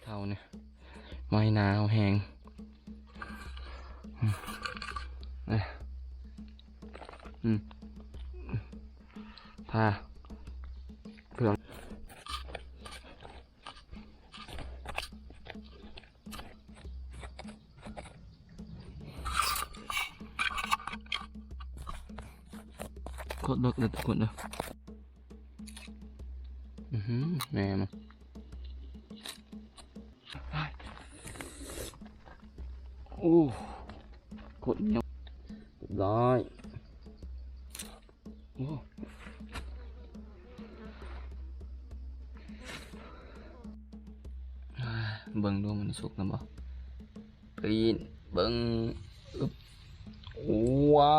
เท่าเนี่ยไม้หนาวแห้งพาเพื่อนกดเลิกเลยทุกคนเด้อแม่มันโอ้กดเนี่ยร้อยโอ้เบิ่งดูมันสุกนะบ่ปีนเบิ่งอึ๊บว้า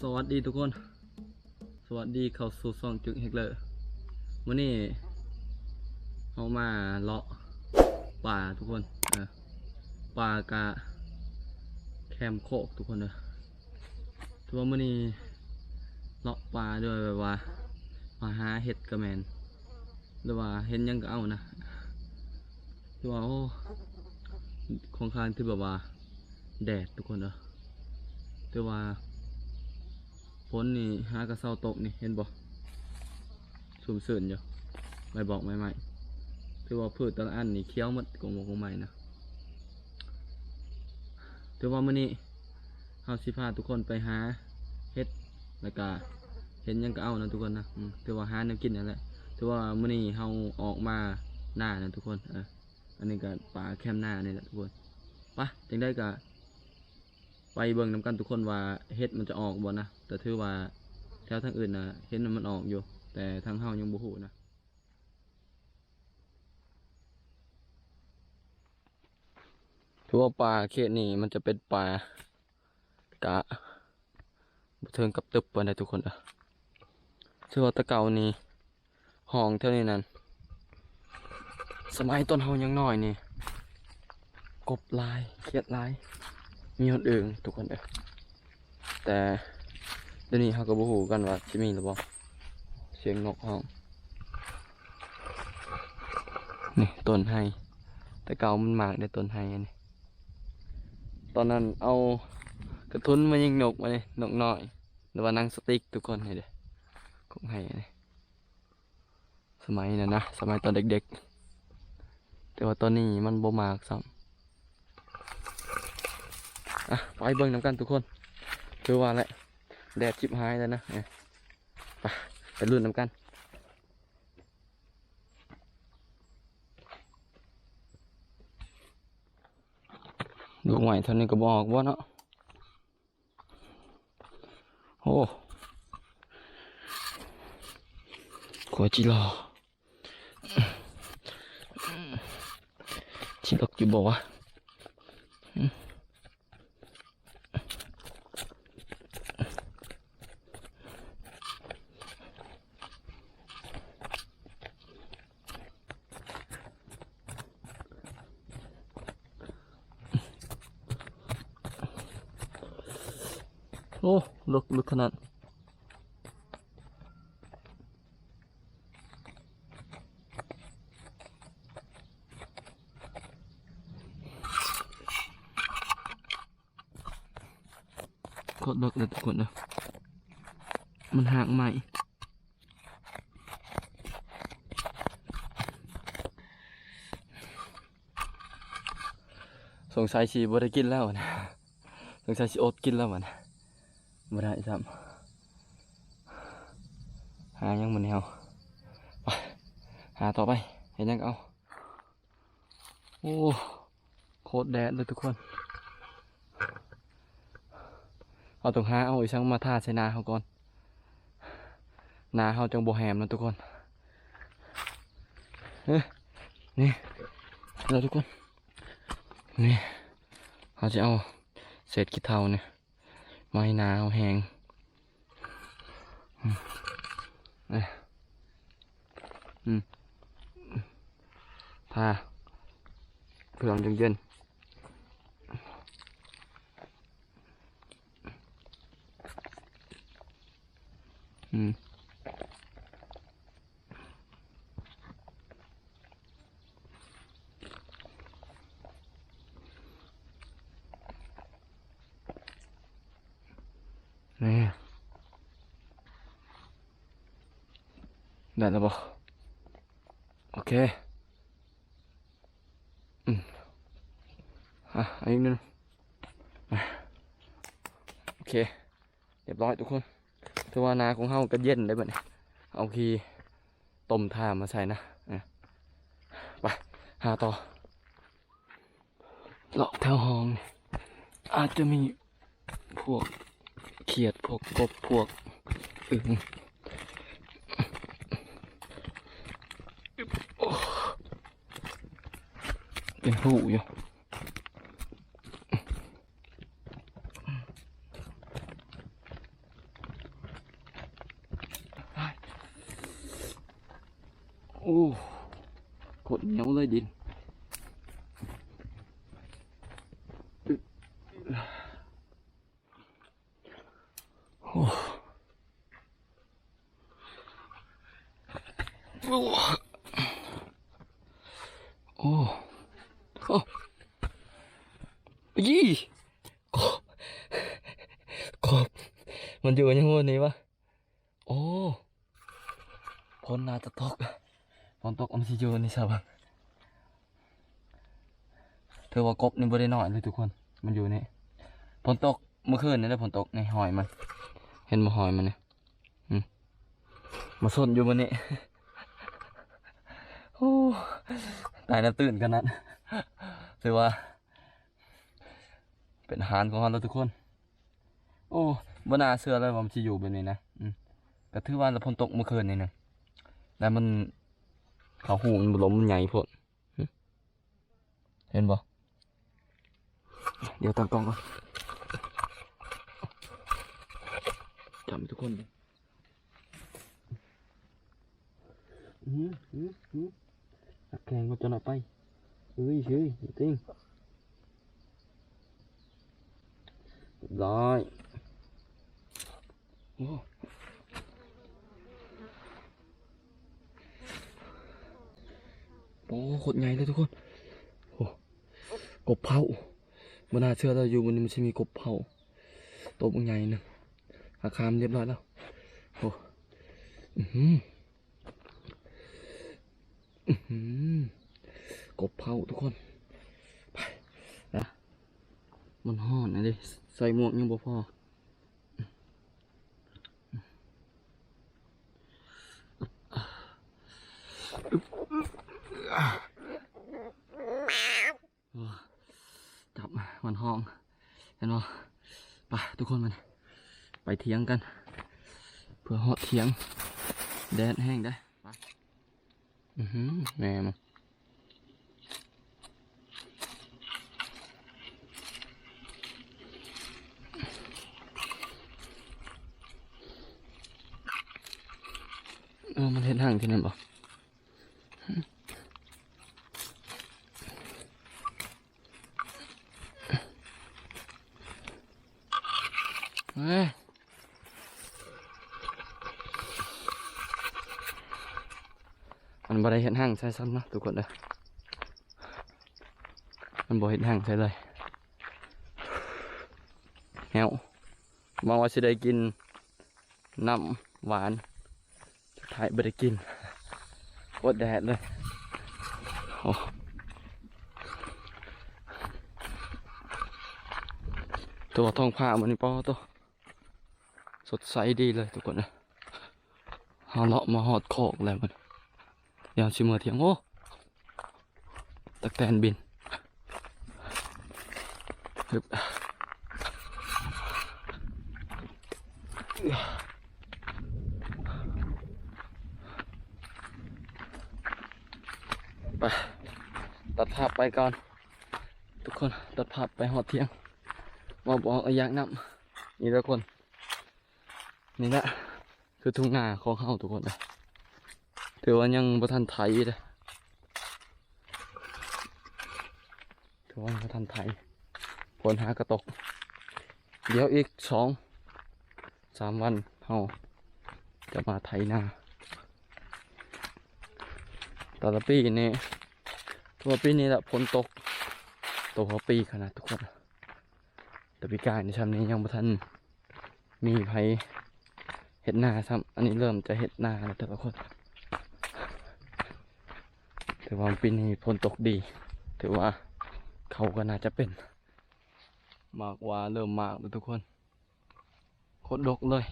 สวัสดีทุกคนสวัสดีเข้าสู่ช่องจึกเฮกเลอร์วันนี้เขามาเลาะป่าทุกคนป่ากะแคมโคกทุกคนเลยถือว่าวันนี้เลาะป่าด้วยแบบว่ามาหาเห็ดกระแมนหรือว่าเห็นยังก็เอานะถือว่าโอ้ค่อนข้างที่แบบว่าแดดทุกคนถือว่าฝนนี่หากระเซ้าตกนี่เห็นบ่สุ่มเสื่นอยู่ใบบอกใหม่ๆถือว่าพืชแต่ละอันนี่เคี้ยวหมดกงใหม่นะถือว่ามื้อนี้เฮาสิพาทุกคนไปหาเห็ดแล้วก็เห็นยังก็เอานะทุกคนนะถือว่าหาแนวกินนั่นแหละถือว่ามื้อนี้เฮาออกมาหน้านะทุกคนอันนี้ก็ป่าแคมป์หน้านี่แหละทุกคนไปจังได้ก็ไปเบิ่งนำกันทุกคนว่าเห็ดมันจะออกบ่นะแต่ถือว่าแถวทางอื่นนะเห็ดมันออกอยู่แต่ทางเฮายังบ่ฮู้นะถือว่าป่าเขตนี้มันจะเป็นป่ากะบ่เทิงกับตึบปานใดทุกคนถือว่าตะเกานี่ห้องเท่านี้นั่นสมัยต้นเฮายังน้อยนี่กบลายเขียดลายมีคนอื่นทุกคนแต่เดี๋ยวนี้เขาก็บ่ฮู้กันว่าสิมีหรือบ่เสียงนกห้องนี่ต้นไห้แต่เก่ามันมากในต้นไห้อันนี้ตอนนั้นเอากระทุนมายิงนกมาเลยนกน้อยหรือว่านังสติ๊กทุกคนนี่เด้ของไห้อันนี้สมัยนั้นนะสมัยตอนเด็กๆแต่ว่าตอนนี้มันบ่มากซ้ำไปเบิ่งนำกันทุกคนคือว่าแหละแดดชิบหายแล้วนะไปลุ้นนำกันดวงใหม่เท่านี้ก็บอกว่าเนาะโอ้ขวจิรอชิลกอยู่บ่วะโอ้ลึกขนาดกดลึกเลยทุกคนมันห่างใหม่สงสัยชีบ่ได้กินแล้วนะสงสัยชีอดกินแล้วมันบ่ได้ซ้ำหายังมันเหี่ยวไป หาต่อไปเห็นยังเอาโอ้โคตรแดดเลยทุกคนเอาตรงหาเอาอีกช่างมาท่าใส่นาเขาก่อนนาเขาจังโบแฮมนะทุกคนนี่แล้วทุกคนนี่เขาจะเอาเศษขี้เถ้าเนี่ยไม้นาเอาแหงท่าเพื่องเย็นนี่ได้แล้วบ่โอเคอีกนิดนึงโอเคเรียบร้อยทุกคนถือว่านาของเฮาก็เย็นได้บ่เนี่ยเอาขี้ต้มถ่านมาใส่นะไปหาต่อเลาะแถวห้องอาจจะมีพวกเขียดพวกกบพวกอึ่งเป็นหูอยู่โอ้กดเหนียวเลยดินโอ้โอ้โอ้โอ้ยี่กบมันอยู่ยังวันนี้วะโอ้คนน่าจะตกฝนตกมันจะอยู่ในสระบังเธอว่ากบนี่บ่ได้น้อยเลยทุกคนมันอยู่นี่ฝนตกเมื่อคืนนี่ได้ฝนตกในหอยมันเห็นมาหอยมันเนี่ยมาสนอยู่บนนี้โอ้ตายน้ำตื่นกันนั้นถือว่าเป็นอาหารของเราทุกคนโอ้บนาเสือเลยว่ามันจะอยู่แบบนี้นะก็ถือว่าเราฝนตกเมื่อคืนนี่นะแล้วมันเขาหูมันล้มใหญ่พดเห็นบ่เดี๋ยวตั้งกล้องก่อนจำทุกคนแข่งก็จะหน่อยไปเฮ้ยจริงร้อยโอ้โคตรใหญ่เลยทุกคนโอ้กบเผาบนน่าเชื่อเราอยู่บนนี้มันจะมีกบเผาตัวมันใหญ่หนึ่งอาคารเรียบร้อยแล้วโอ้กบเผาทุกคนไปนะมันห่อนนะดิใส่หมวกยังบ่พอจับมันห้องเห็นบ่ไปทุกคนมันไปเถียงกันเพื่อหอดเถียงแดดแห้งได้ไปแม่มันมันเห็นห่างที่นั่นบ่มันบ่ได้เห็นห่างใช่ซ้ำนะทุกคนเลยมันบ่เห็นห่างใช่เลยแฮวมองว่าจะได้กินน้ำหวานถ่ายบ่ได้กินโคตรแดดเลยโอ้ตัวทองผ้ามันนี่ป้อตัวสดใสดีเลยทุกคนนะเอาเลาะมาหอดโคกแล้วมัน ดี๋ยวชิมือเถียงโอ้ตะแตนบินฮึบไปตัดภาพไปก่อนทุกคนตัดภาพไปหอดเที่ยงมาบอกอยากนำนี่ทุกคนนี่แหละคือทุ่งนาของเฮาทุกคนเลยถือว่ายังบ่ทันไถเลยถือว่าบ่ทันไถฝนหากระตกเดี๋ยวอีก2-3 วันเฮาจะมาไถนาแต่ละปีนี้ทั่วปีนี้แหละฝนตกตัวพอปีขนาดทุกคนแต่ปีกายในชั้นนี้ยังบ่ทันมีไผเห็ดนาซ้ำอันนี้เริ่มจะเห็ดนาแล้วแต่ละคนถือว่าปีนี้ฝนตกดีถือว่าเขาก็น่าจะเป็นมากว่าเริ่มมากแล้วทุกคนโคตรดกเลย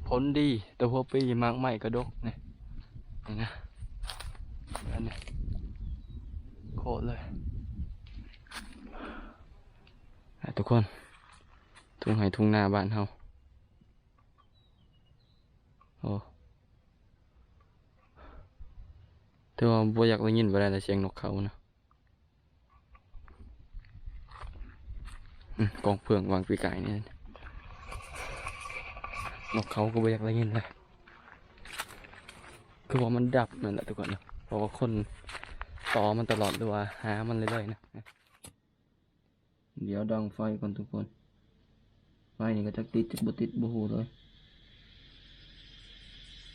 ผลดีแต่พอปีมากไม่ก็ดกนี่นะอันนี้โคตรเลยทุกคนทุ่งไห่ทุ่งนาบ้านเฮาโอ้แต่ว่าบ่อยากได้ยินเวลาแต่เสียงนกเขานะกองเพื่องวางปีกไก่นี่นกเขาก็บ่อยากได้ยินเลยคือว่ามันดับนั่นแหละทุกคนนะเพราะว่าคนต่อมันตลอดหรือว่าหามันเรื่อยๆนะเดี๋ยวดังไฟก่อนทุกคนไฟนี่ก็จะติดจะบ่ติดบ่ฮู้เลย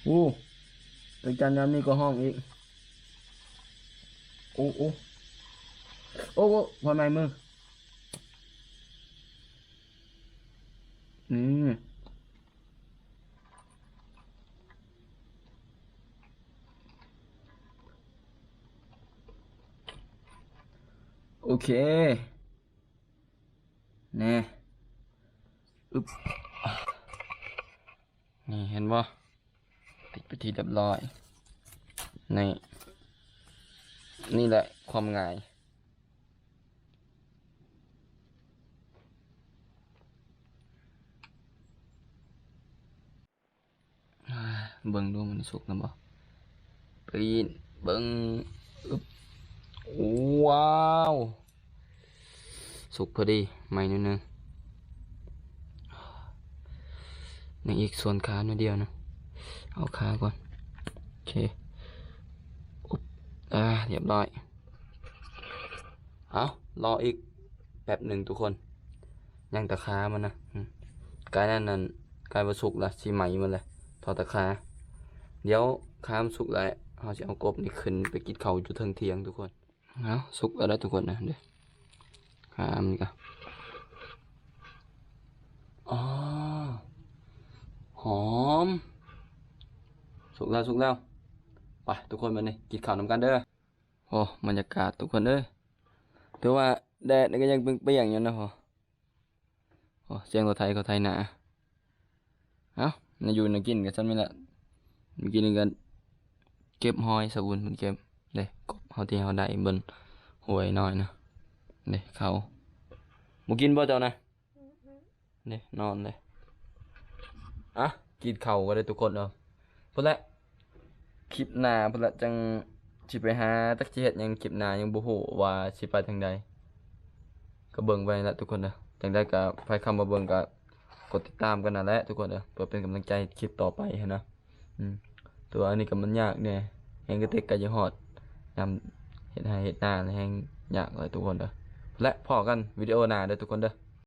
โอ้ตะจันยามนี้ก็ห้องอีกโอ้โอ้โอ้โอ้พอไหมมือนี่โอเคแน่อึ๊บนี่เห็นบ่ติดไปทีเรียบร้อยนี่แหละความง่ายเบิ่งดูมันสุกนะบ่ปีนเบิ่งอึ๊บว้าวสุกพอดีไม่นิดนึงยังอีกส่วนขาหน่อยเดียวนะเอาขาก่อนโอเคอุ๊บเรียบร้อยเอารออีกแป๊บหนึ่งทุกคนยังตะขามันนะกายนั่นกายมาสุกละสีไหมมันเลยทอดตะขาเดี๋ยวขามันสุกแล้วเราจะเอากบนี่ขึ้นไปกินข้าวอยู่เทิงเทียงทุกคนเอาสุกแล้วได้ทุกคนนะเดี๋ยวขามันก็อ๋อหอมสุกแล้วไปทุกคนมานี่กินข้าวน้ำกันเด้อโอ้บรรยากาศทุกคนเด้อถือว่าแดดนี่ก็ยังเปรี้ยงๆอยู่นะพอโอ้เสียงเขาไทยหนาเอ้าน่าอยู่น่ากินกันฉันไม่ละเมื่อกี้นี่กันเก็บหอยสกุลมันเก็บเด้กบเขาที่เขาได้บนหวยน้อยนะเด้เขาบุกินบ่เจ้านะเด้นอนเลยกินเข่าก็ได้ทุกคนเนาะพุ่นละคลิปหน้าพุ่นละจังสิไปหาตักสิเฮ็ดหยังคลิปหน้ายังบ่ฮู้ว่าสิไปทางใดก็เบิ่งไว้ละทุกคนเด้อจังได้ก็ใครเข้ามาเบิ่งก็กดติดตามกันนั่นแหละทุกคนเด้อเพื่อเป็นกำลังใจคลิปต่อไปนะตัวอันนี้ก็มันยากเนี่ยแฮงก็เต็กก็จะฮอดนำเฮ็ดให้เฮ็ดหน้าแฮงยากเลยทุกคนเด้อและพอกันวิดีโอหน้าเด้อทุกคนเด้อ